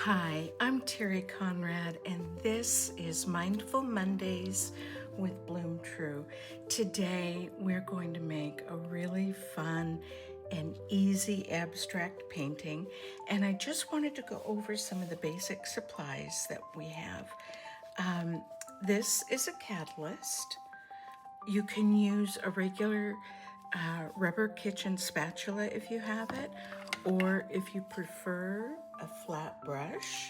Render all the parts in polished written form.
Hi, I'm Terri Conrad, and this is Mindful Mondays with Bloom True. Today, we're going to make a really fun and easy abstract painting, and I just wanted to go over some of the basic supplies that we have. This is a catalyst. You can use a regular rubber kitchen spatula if you have it, or if you prefer a flat brush.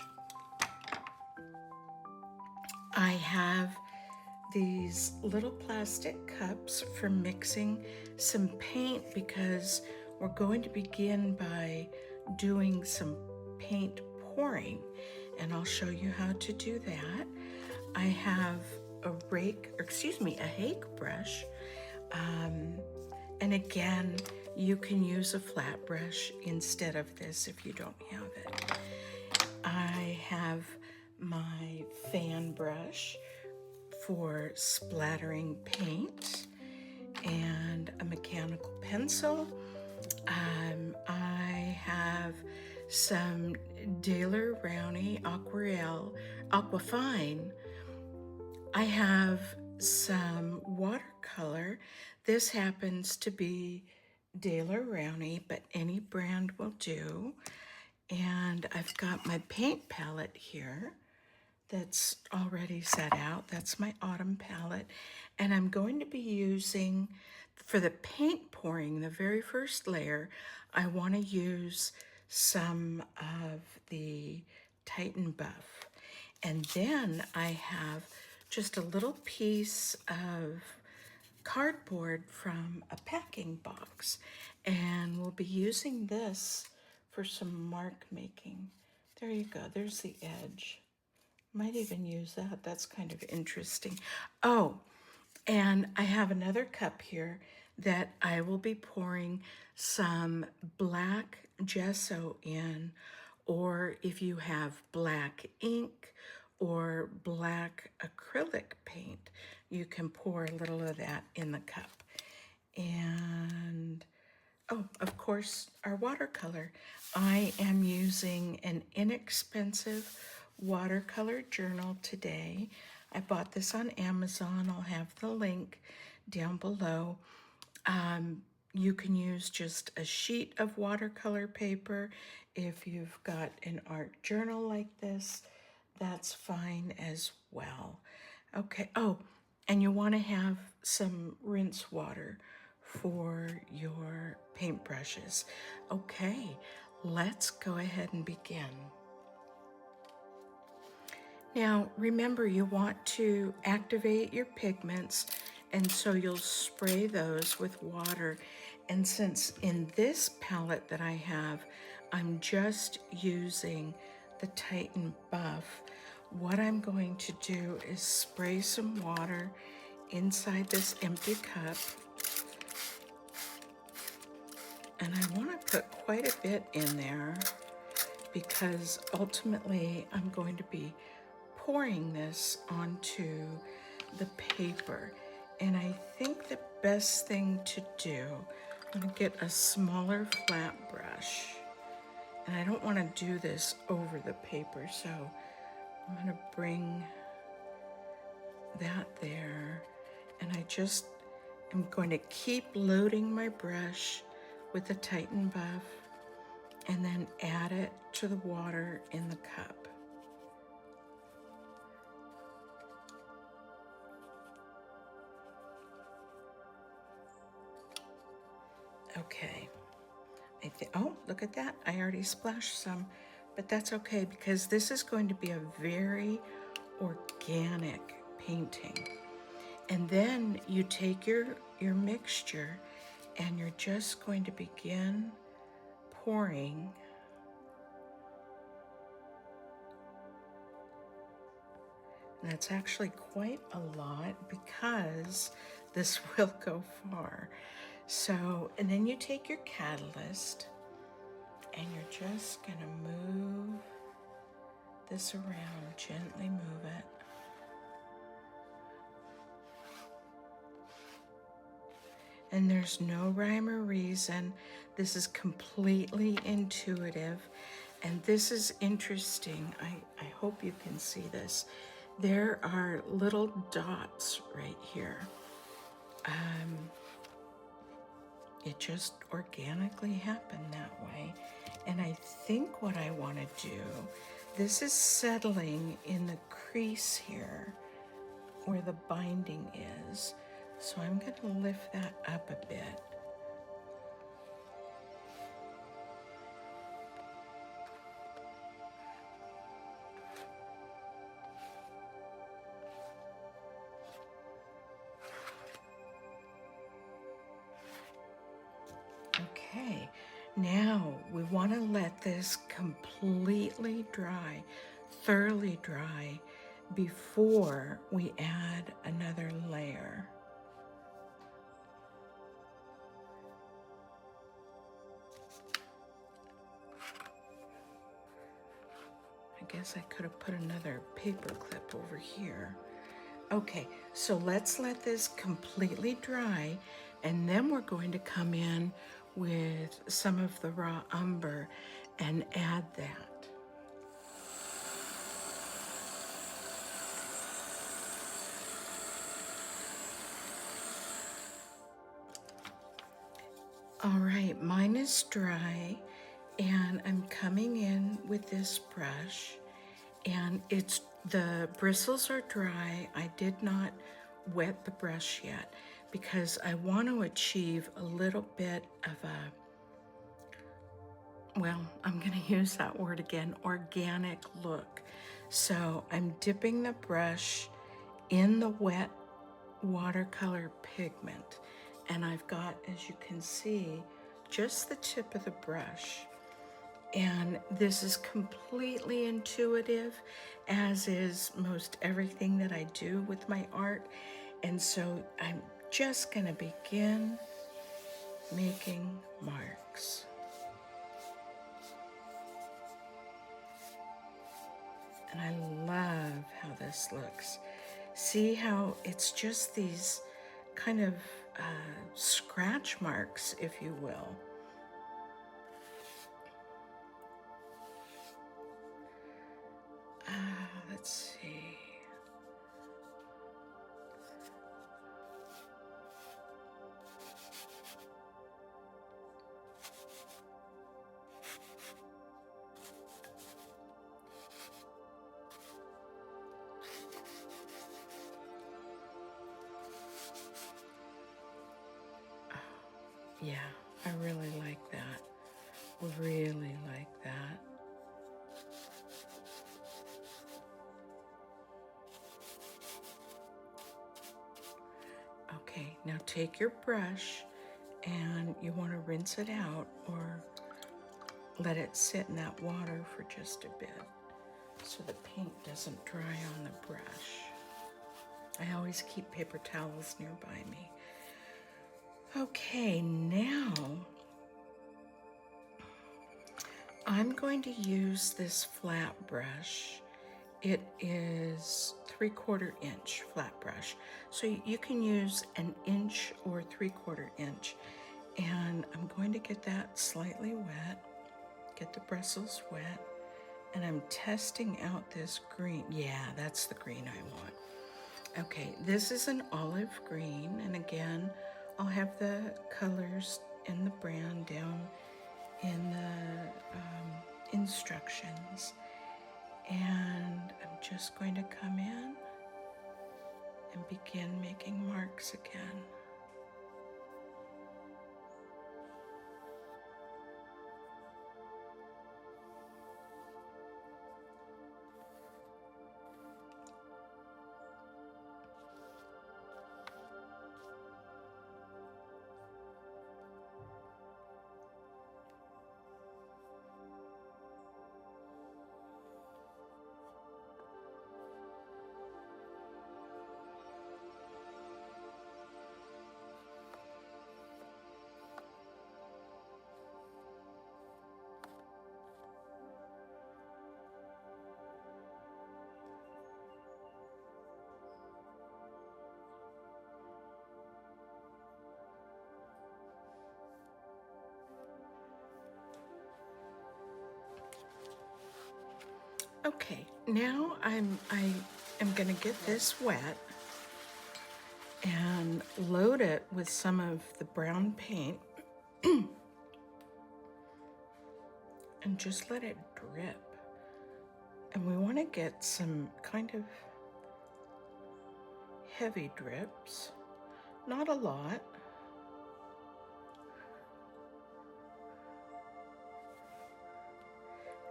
I have these little plastic cups for mixing some paint because we're going to begin by doing some paint pouring, and I'll show you how to do that. I have a hake brush, and again, you can use a flat brush instead of this if you don't have it. I have my fan brush for splattering paint and a mechanical pencil. I have some Daler Rowney Aquafine. I have some watercolor. This happens to be Daler Rowney, but any brand will do. And I've got my paint palette here that's already set out. That's my autumn palette. And I'm going to be using, for the paint pouring, the very first layer, I want to use some of the Titan Buff. And then I have just a little piece of cardboard from a packing box. And we'll be using this for some mark making. There you go, there's the edge. Might even use that, that's kind of interesting. Oh, and I have another cup here that I will be pouring some black gesso in, or if you have black ink or black acrylic paint, you can pour a little of that in the cup. And oh, of course, our watercolor. I am using an inexpensive watercolor journal today. I bought this on Amazon. I'll have the link down below. You can use just a sheet of watercolor paper. If you've got an art journal like this, that's fine as well. Okay, oh, and you want to have some rinse water for your paintbrushes. Okay, let's go ahead and begin. Now, remember, you want to activate your pigments, and so you'll spray those with water. And since in this palette that I have, I'm just using the Titan Buff, what I'm going to do is spray some water inside this empty cup. And I want to put quite a bit in there because ultimately I'm going to be pouring this onto the paper. And I think the best thing to do, I'm going to get a smaller flat brush. And I don't want to do this over the paper, so I'm going to bring that there. And I just am going to keep loading my brush with the Titan Buff and then add it to the water in the cup. Okay, oh, look at that. I already splashed some, but that's okay because this is going to be a very organic painting. And then you take your mixture and you're just going to begin pouring. And that's actually quite a lot because this will go far. So, and then you take your catalyst and you're just gonna move this around, gently move it. And there's no rhyme or reason. This is completely intuitive. And this is interesting. I hope you can see this. There are little dots right here. It just organically happened that way. And I think what I want to do, this is settling in the crease here where the binding is. So I'm going to lift that up a bit. Okay, now we want to let this completely dry, thoroughly dry, before we add another layer. I guess I could have put another paper clip over here. Okay, so let's let this completely dry, and then we're going to come in with some of the raw umber and add that. All right, mine is dry, and I'm coming in with this brush, and the bristles are dry. I did not wet the brush yet because I want to achieve a little bit of well, I'm going to use that word again, organic look. So I'm dipping the brush in the wet watercolor pigment, and I've got, as you can see, just the tip of the brush. And this is completely intuitive, as is most everything that I do with my art. And so I'm just going to begin making marks. And I love how this looks. See how it's just these kind of scratch marks, if you will. Let's see. Yeah, I really like that. Really like that. Okay, now take your brush and you want to rinse it out or let it sit in that water for just a bit so the paint doesn't dry on the brush. I always keep paper towels nearby me. Okay, now I'm going to use this flat brush. It is 3/4 inch flat brush. So you can use an inch or 3/4 inch. And I'm going to get that slightly wet, get the bristles wet, and I'm testing out this green. Yeah, that's the green I want. Okay, this is an olive green, and again, I'll have the colors in the brand down in the instructions. And I'm just going to come in and begin making marks again. Okay, now I am gonna get this wet and load it with some of the brown paint and just let it drip. And we want to get some kind of heavy drips, not a lot.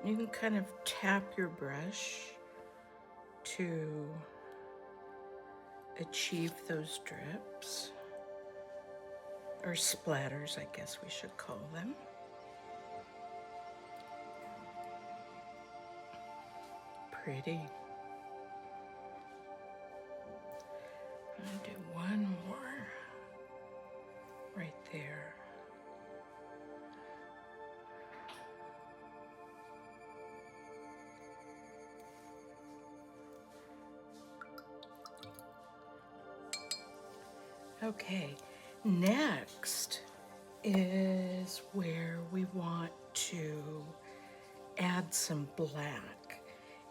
You can kind of tap your brush to achieve those drips, or splatters, I guess we should call them. Pretty. I'm gonna do one more right there. Okay, next is where we want to add some black.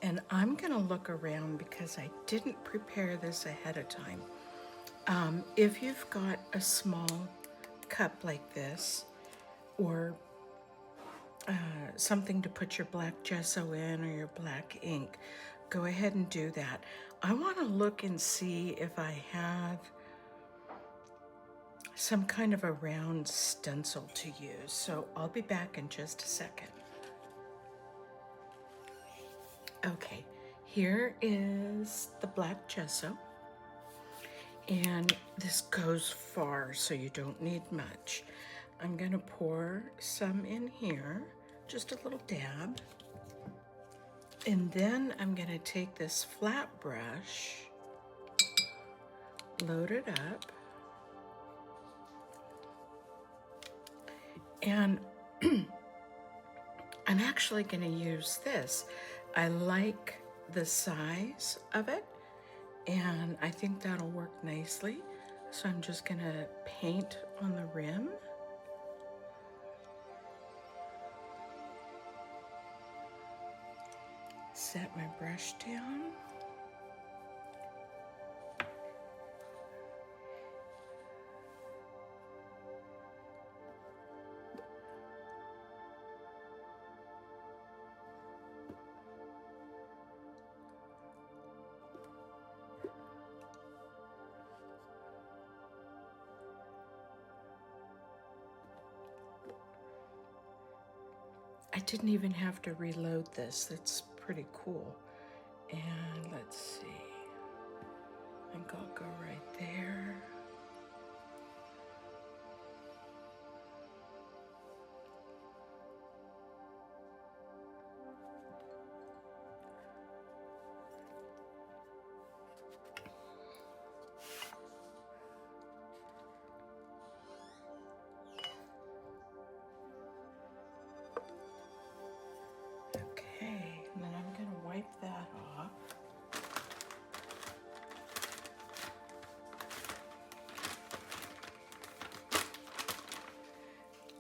And I'm gonna look around because I didn't prepare this ahead of time. If you've got a small cup like this, or something to put your black gesso in or your black ink, go ahead and do that. I wanna look and see if I have some kind of a round stencil to use. So I'll be back in just a second. Okay, here is the black gesso. And this goes far, so you don't need much. I'm gonna pour some in here, just a little dab. And then I'm gonna take this flat brush, load it up, and I'm actually gonna use this. I like the size of it, and I think that'll work nicely. So I'm just gonna paint on the rim. Set my brush down. I didn't even have to reload this. That's pretty cool. And let's see. I think I'll go right there. Okay, and then I'm gonna wipe that off.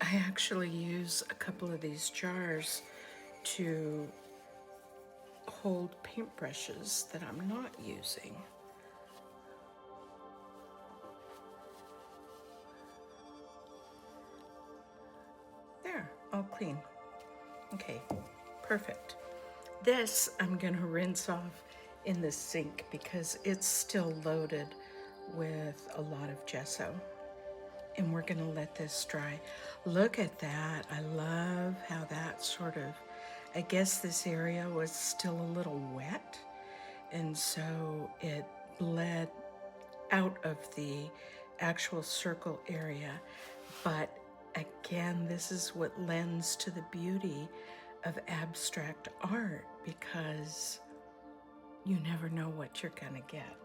I actually use a couple of these jars to hold paintbrushes that I'm not using. There, all clean. Okay, perfect. This I'm gonna rinse off in the sink because it's still loaded with a lot of gesso. And we're gonna let this dry. Look at that. I love how that sort of, I guess this area was still a little wet, and so it bled out of the actual circle area. But again, this is what lends to the beauty of abstract art, because you never know what you're gonna get.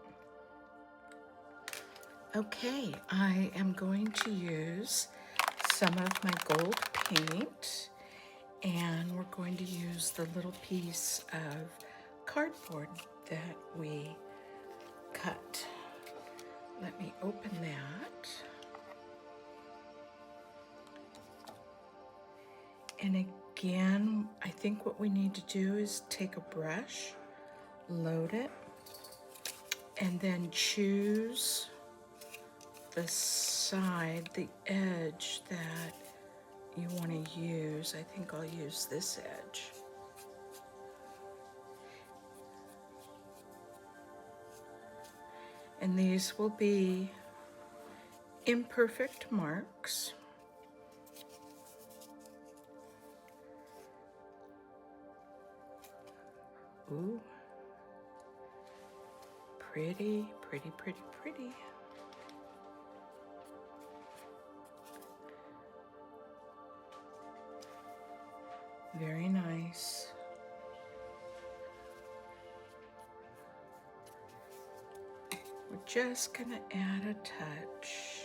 Okay, I am going to use some of my gold paint, and we're going to use the little piece of cardboard that we cut. Let me open that. And again, I think what we need to do is take a brush, load it, and then choose the side, the edge that you want to use. I think I'll use this edge. And these will be imperfect marks. Ooh. Pretty, pretty, pretty, pretty. Very nice. We're just gonna add a touch.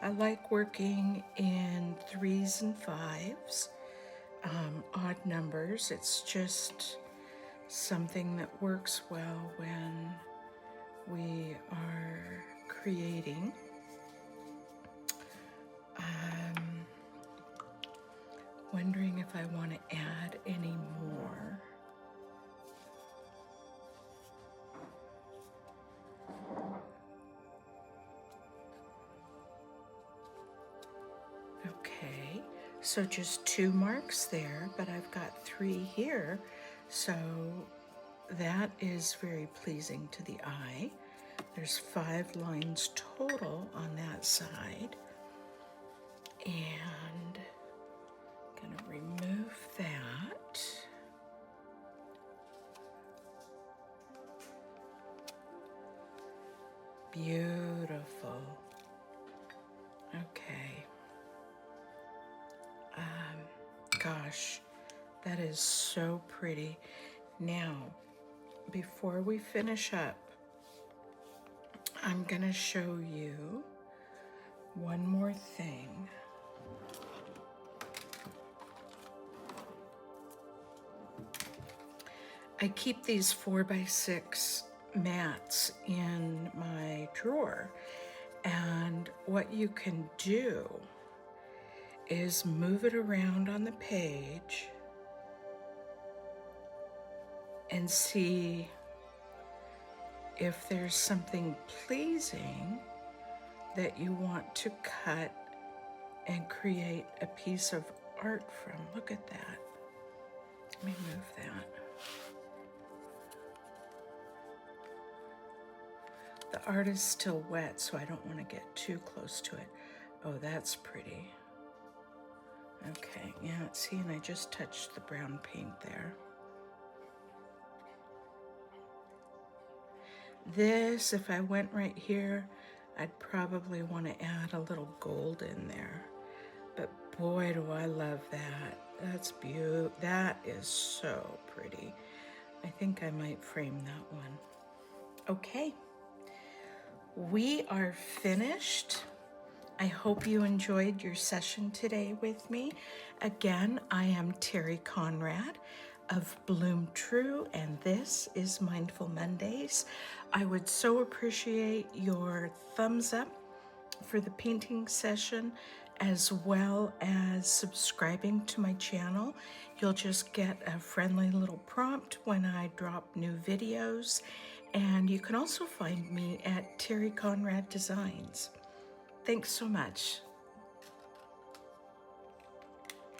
I like working in 3s and 5s, odd numbers. It's just something that works well when we are creating. Wondering if I want to add any more. Okay, so just 2 marks there, but I've got 3 here, so that is very pleasing to the eye. There's 5 lines total on that side, and I'm gonna remove that. Beautiful. Okay. Gosh, that is so pretty. Now, before we finish up, I'm gonna show you one more thing. I keep these 4x6 mats in my drawer, and what you can do is move it around on the page and see if there's something pleasing that you want to cut and create a piece of art from. Look at that. Let me move that. The art is still wet, so I don't want to get too close to it. Oh, that's pretty. Okay, yeah, see, and I just touched the brown paint there. This, if I went right here, I'd probably want to add a little gold in there. But boy, do I love that. That's beautiful. That is so pretty. I think I might frame that one. Okay, we are finished. I hope you enjoyed your session today with me. Again, I am Terri Conrad of Bloom True, and this is Mindful Mondays. I would so appreciate your thumbs up for the painting session, as well as subscribing to my channel. You'll just get a friendly little prompt when I drop new videos. And you can also find me at Terri Conrad Designs. Thanks so much.